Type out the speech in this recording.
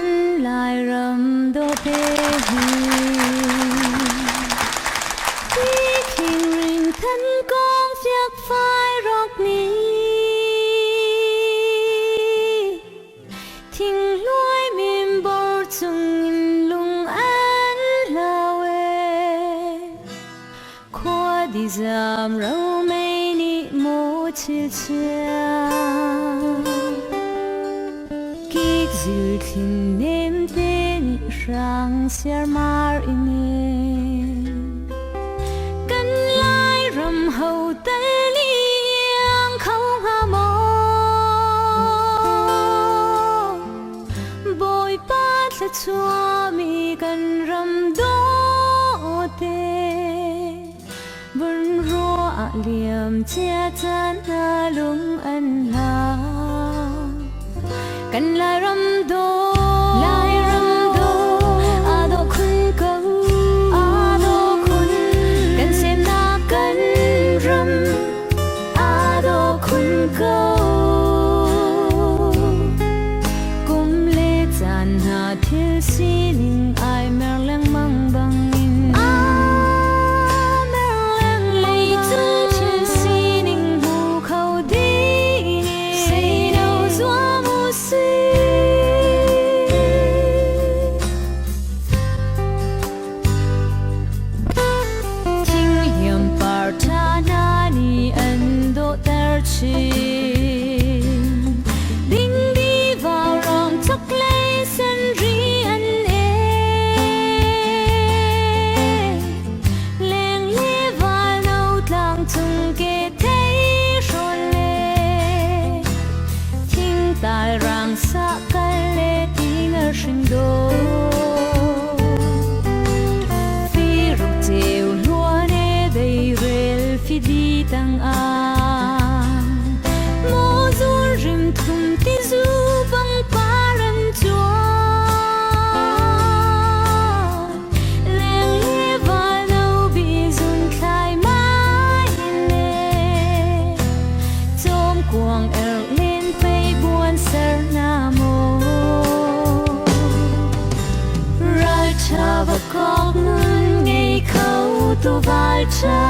căn lại rầm đô tê đi kinh rình thân con việc phải rọc ní thình lối mềm bầu chung lung an lawe qua đi giảm râu mây nị mô chia chia kik zil thin nem te ni rang siar mar ine kan lai ram ho tal liang khâu ha mo boy pa tla chua mi kan ram do te bun ro a liam chia chan na lung an la kan lai ram do a do khun câu a do khun kan xem na kan ram a do khun câu kum le chan ha thil si ning ai mer lang mang bang in a mer lang lei chung thil si ning hu khâu đi say no zua mu si đinh đi vào lòng chốc lấy sân ri ăn leng lê và nâu thang chung kê thấy rồi lê thinh tài ràng xa cái lê tiếng ở sinh đô phi rục chiều lúa nê đầy rel phi đi tăng ti zu bang paran chua leng le va no bi zun khai mai ne chom kuang lên pei buồn ser na mo ra cha và con nun ngây khâu tu vai cha